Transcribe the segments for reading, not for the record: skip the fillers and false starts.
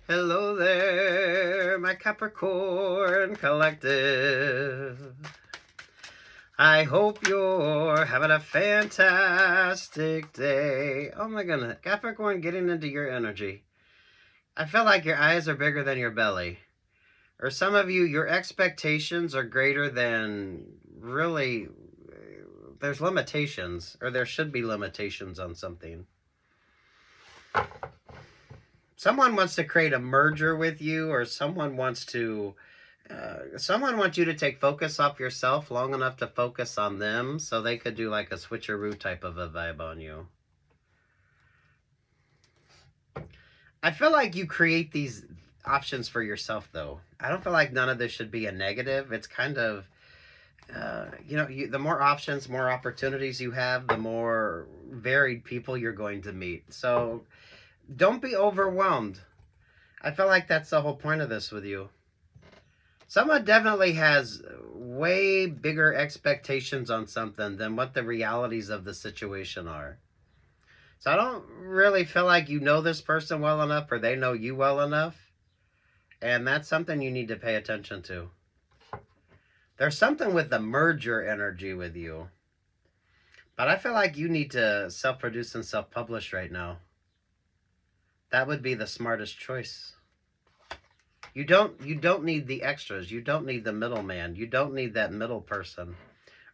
Hello there, my Capricorn collective. I hope you're having a fantastic day. Oh my goodness, Capricorn, getting into your energy. I feel like your eyes are bigger than your belly. Or some of you, your expectations are greater than really, there's limitations, or there should be limitations on something. Someone wants to create a merger with you, or someone wants you to take focus off yourself long enough to focus on them so they could do like a switcheroo type of a vibe on you. I feel like you create these options for yourself, though. I don't feel like none of this should be a negative. It's kind of, the more options, more opportunities you have, the more varied people you're going to meet. So don't be overwhelmed. I feel like that's the whole point of this with you. Someone definitely has way bigger expectations on something than what the realities of the situation are. So I don't really feel like you know this person well enough or they know you well enough. And that's something you need to pay attention to. There's something with the merger energy with you. But I feel like you need to self-produce and self-publish right now. That would be the smartest choice. You don't need the extras. You don't need the middleman. You don't need that middle person.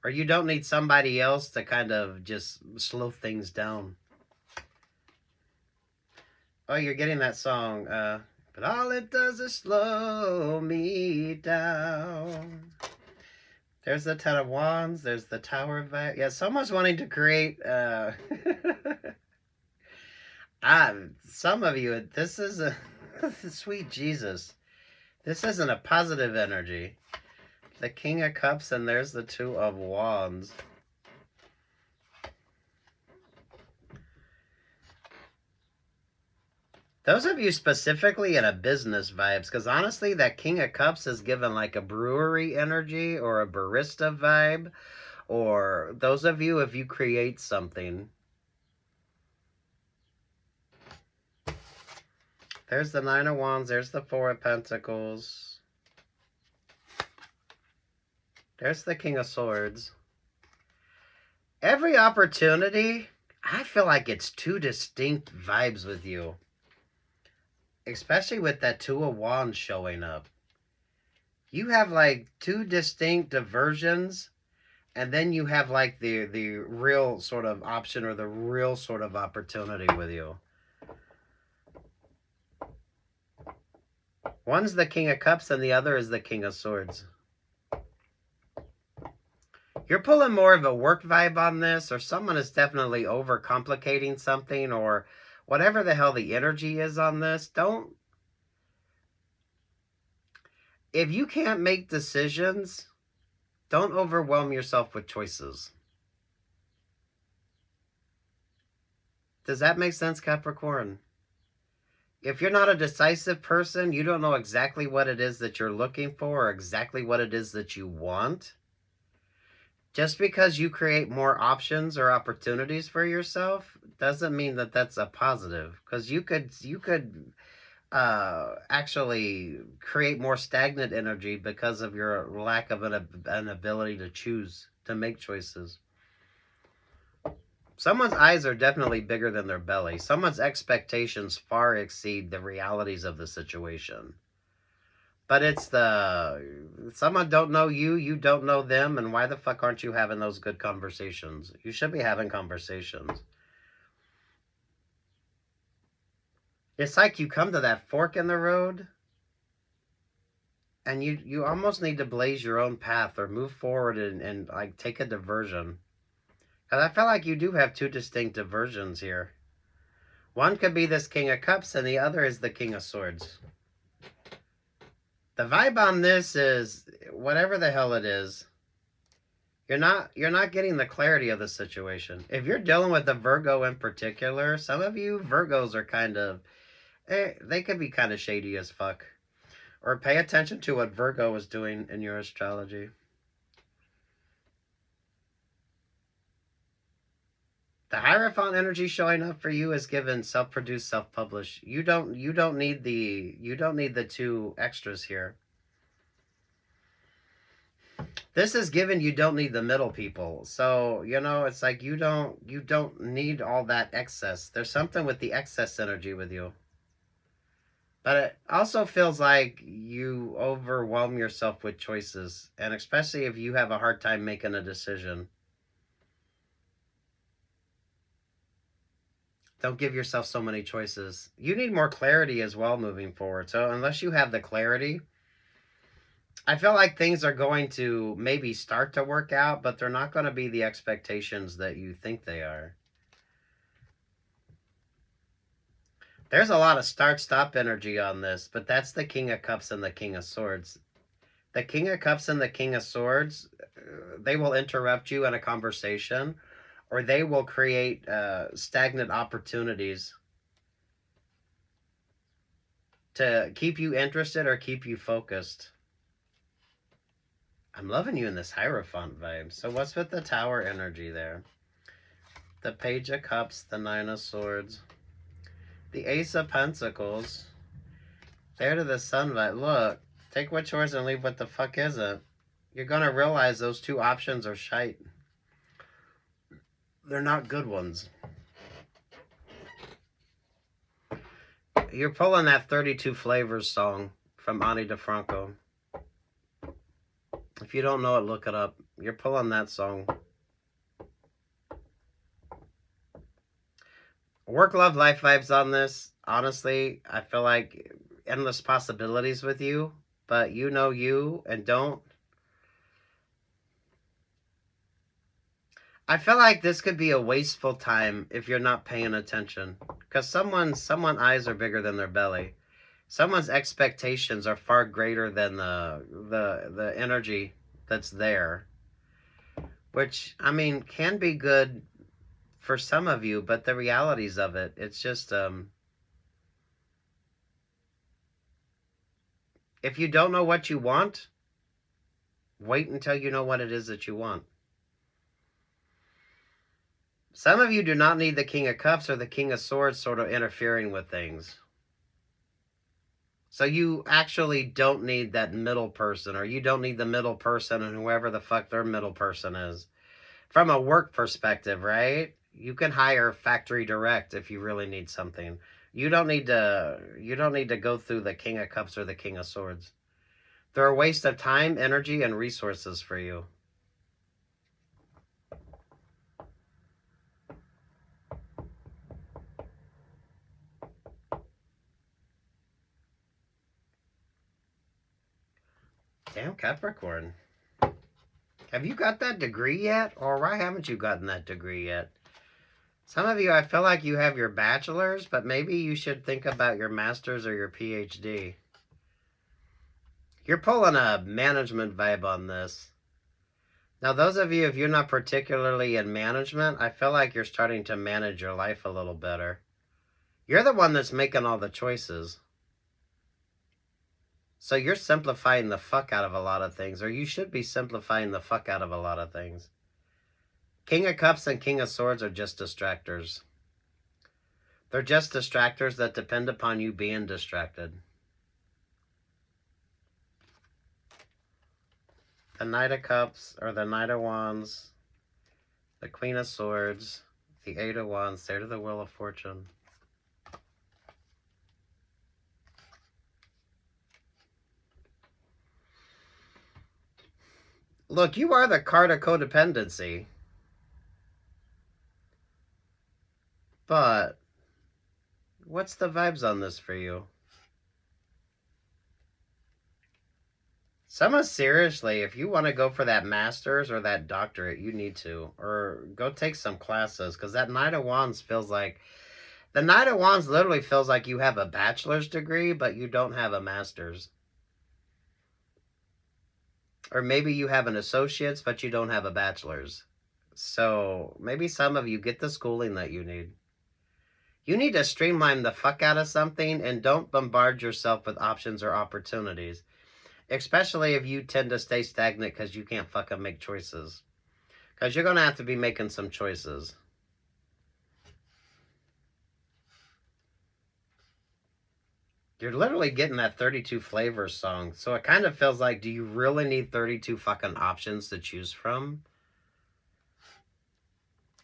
Or you don't need somebody else to kind of just slow things down. Oh, you're getting that song. But all it does is slow me down. There's the Ten of Wands. There's the Tower of... Yeah, someone's wanting to create... some of you, this is a... Sweet Jesus. This isn't a positive energy. The King of Cups and there's the Two of Wands. Those of you specifically in a business vibes, because honestly, that King of Cups is given like a brewery energy or a barista vibe, or those of you, if you create something. There's the Nine of Wands, there's the Four of Pentacles. There's the King of Swords. Every opportunity, I feel like it's two distinct vibes with you. Especially with that Two of Wands showing up. You have like two distinct diversions, and then you have like the real sort of option or the real sort of opportunity with you. One's the King of Cups and the other is the King of Swords. You're pulling more of a work vibe on this, or someone is definitely overcomplicating something, or whatever the hell the energy is on this. If you can't make decisions, don't overwhelm yourself with choices. Does that make sense, Capricorn? If you're not a decisive person, you don't know exactly what it is that you're looking for or exactly what it is that you want. Just because you create more options or opportunities for yourself doesn't mean that that's a positive. Because you could actually create more stagnant energy because of your lack of an ability to choose, to make choices. Someone's eyes are definitely bigger than their belly. Someone's expectations far exceed the realities of the situation. But it's someone don't know you, you don't know them, and why the fuck aren't you having those good conversations? You should be having conversations. It's like you come to that fork in the road, and you almost need to blaze your own path or move forward and like take a diversion. And I feel like you do have two distinct diversions here. One could be this King of Cups, and the other is the King of Swords. The vibe on this is, whatever the hell it is, you're not getting the clarity of the situation. If you're dealing with a Virgo in particular, some of you Virgos are kind of, they could be kind of shady as fuck. Or pay attention to what Virgo is doing in your astrology. The Hierophant energy showing up for you is given self-produced, self-published. You don't need the two extras here. This is given you don't need the middle people. So, you know, it's like you don't need all that excess. There's something with the excess energy with you. But it also feels like you overwhelm yourself with choices, and especially if you have a hard time making a decision. Don't give yourself so many choices. You need more clarity as well moving forward. So unless you have the clarity, I feel like things are going to maybe start to work out, but they're not going to be the expectations that you think they are. There's a lot of start-stop energy on this, but that's the King of Cups and the King of Swords. The King of Cups and the King of Swords, they will interrupt you in a conversation, or they will create stagnant opportunities to keep you interested or keep you focused. I'm loving you in this Hierophant vibe. So what's with the Tower energy there? The Page of Cups, the Nine of Swords, the Ace of Pentacles. There to the Sun vibe. Look, take what's yours and leave what the fuck isn't. You're going to realize those two options are shite. They're not good ones. You're pulling that 32 Flavors song from Ani DeFranco. If you don't know it, look it up. You're pulling that song. Work, love, life vibes on this. Honestly, I feel like endless possibilities with you, but you know you and don't. I feel like this could be a wasteful time if you're not paying attention, because someone's eyes are bigger than their belly. Someone's expectations are far greater than the energy that's there, which, I mean, can be good for some of you, but the realities of it, it's just, if you don't know what you want, wait until you know what it is that you want. Some of you do not need the King of Cups or the King of Swords sort of interfering with things. So you actually don't need that middle person, or you don't need the middle person and whoever the fuck their middle person is. From a work perspective, right? You can hire factory direct if you really need something. You don't need to go through the King of Cups or the King of Swords. They're a waste of time, energy, and resources for you. Damn, Capricorn. Have you got that degree yet? Or why haven't you gotten that degree yet? Some of you, I feel like you have your bachelor's, but maybe you should think about your master's or your PhD. You're pulling a management vibe on this. Now, those of you, if you're not particularly in management, I feel like you're starting to manage your life a little better. You're the one that's making all the choices. So you're simplifying the fuck out of a lot of things, or you should be simplifying the fuck out of a lot of things. King of Cups and King of Swords are just distractors. They're just distractors that depend upon you being distracted. The Knight of Cups, or the Knight of Wands, the Queen of Swords, the Eight of Wands, there to the Wheel of Fortune. Look, you are the card of codependency. But what's the vibes on this for you? Seriously, if you want to go for that master's or that doctorate, you need to. Or go take some classes, because that Knight of Wands feels like... The Knight of Wands literally feels like you have a bachelor's degree, but you don't have a master's. Or maybe you have an associate's, but you don't have a bachelor's. So maybe some of you get the schooling that you need. You need to streamline the fuck out of something, and don't bombard yourself with options or opportunities. Especially if you tend to stay stagnant because you can't fucking make choices. Because you're going to have to be making some choices. You're literally getting that 32 flavors song. So it kind of feels like, do you really need 32 fucking options to choose from?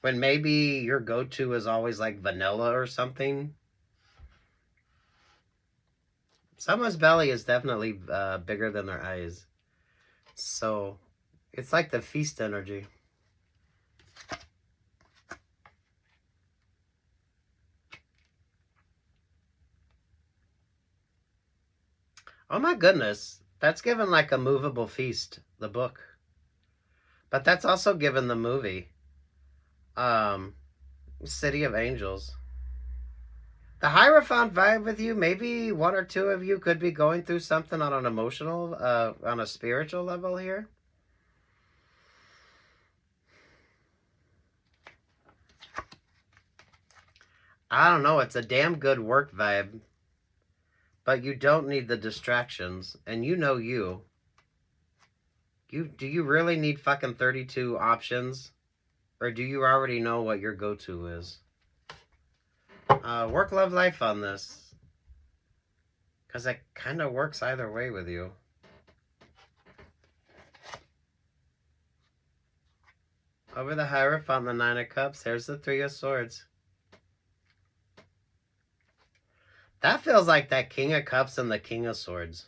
When maybe your go-to is always like vanilla or something. Someone's belly is definitely bigger than their eyes. So it's like the feast energy. Oh my goodness. That's given like a movable feast, the book. But that's also given the movie. City of Angels. The Hierophant vibe with you, maybe one or two of you could be going through something on an emotional, on a spiritual level here. I don't know, it's a damn good work vibe. But you don't need the distractions, and you know you. Do you really need fucking 32 options? Or do you already know what your go-to is? Work, love, life on this. Because it kind of works either way with you. Over the Hierophant, the Nine of Cups, there's the Three of Swords. That feels like that King of Cups and the King of Swords.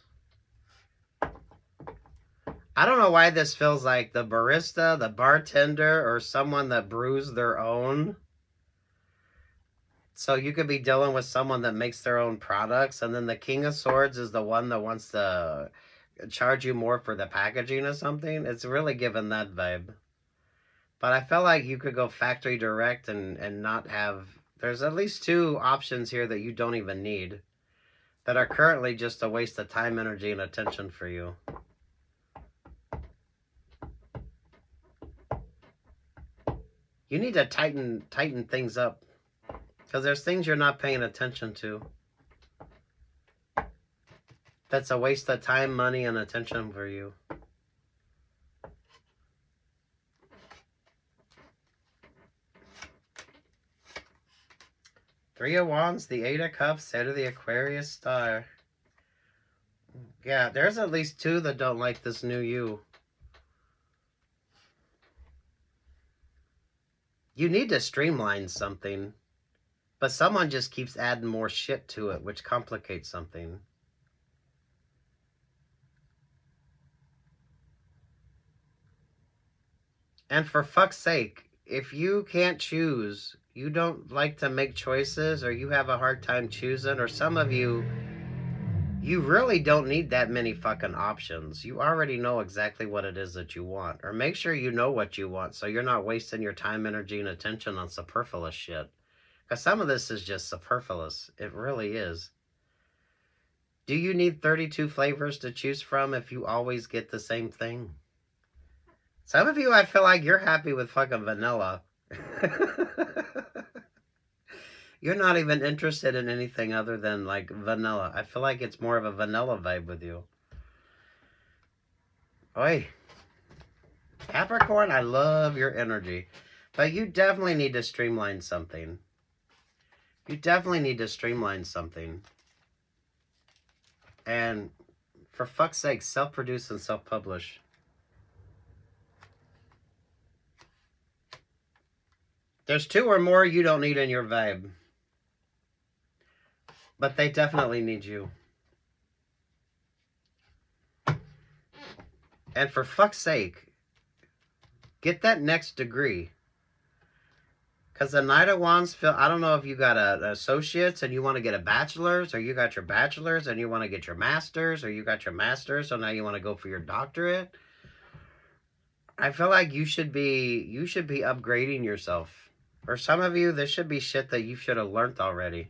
I don't know why this feels like the barista, the bartender, or someone that brews their own. So you could be dealing with someone that makes their own products, and then the King of Swords is the one that wants to charge you more for the packaging or something. It's really giving that vibe. But I felt like you could go factory direct and not have... There's at least two options here that you don't even need, that are currently just a waste of time, energy, and attention for you. You need to tighten things up, because there's things you're not paying attention to. That's a waste of time, money, and attention for you. Three of Wands, the Eight of Cups, Head of the Aquarius star. Yeah, there's at least two that don't like this new you. You need to streamline something, but someone just keeps adding more shit to it, which complicates something. And for fuck's sake, if you can't choose, you don't like to make choices, or you have a hard time choosing, or some of you, you really don't need that many fucking options. You already know exactly what it is that you want. Or make sure you know what you want so you're not wasting your time, energy, and attention on superfluous shit. Because some of this is just superfluous. It really is. Do you need 32 flavors to choose from if you always get the same thing? Some of you, I feel like you're happy with fucking vanilla. You're not even interested in anything other than like vanilla. I feel like it's more of a vanilla vibe with you. Oi. Capricorn, I love your energy. But you definitely need to streamline something. You definitely need to streamline something. And for fuck's sake, self-produce and self-publish. There's two or more you don't need in your vibe. But they definitely need you. And for fuck's sake, get that next degree. Because the Knight of Wands, I don't know if you got an associate's and you want to get a bachelor's, or you got your bachelor's and you want to get your master's, or you got your master's, so now you want to go for your doctorate. I feel like you should be upgrading yourself. For some of you, this should be shit that you should have learned already.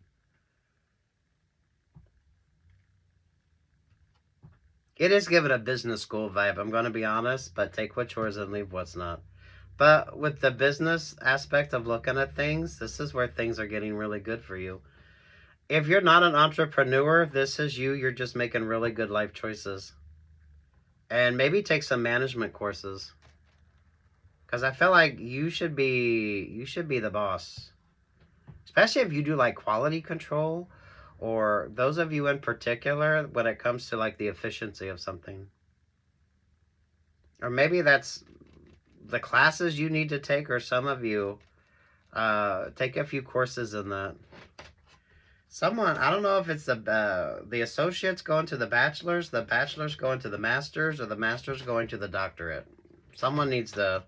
It is giving a business school vibe, I'm going to be honest, but take what's yours and leave what's not. But with the business aspect of looking at things, this is where things are getting really good for you. If you're not an entrepreneur, this is you. You're just making really good life choices. And maybe take some management courses. Because I feel like you should be the boss. Especially if you do like quality control, or those of you in particular when it comes to like the efficiency of something. Or maybe that's the classes you need to take, or some of you take a few courses in that. Someone, I don't know if it's the associates going to the bachelors going to the masters, or the masters going to the doctorate. Someone needs to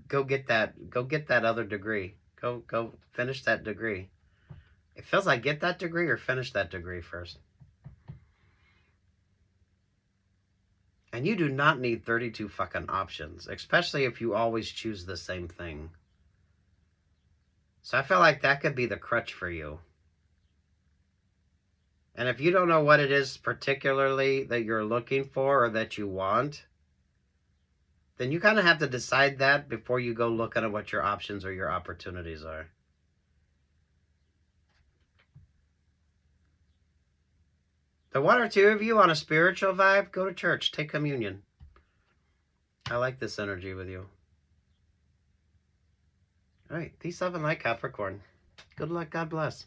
go get that other degree. Go finish that degree. It feels like get that degree or finish that degree first. And you do not need 32 fucking options, especially if you always choose the same thing. So I feel like that could be the crutch for you. And if you don't know what it is particularly that you're looking for or that you want, then you kind of have to decide that before you go looking at what your options or your opportunities are. The one or two of you on a spiritual vibe, go to church, take communion. I like this energy with you. All right, peace, love, and light, Capricorn. Good luck, God bless.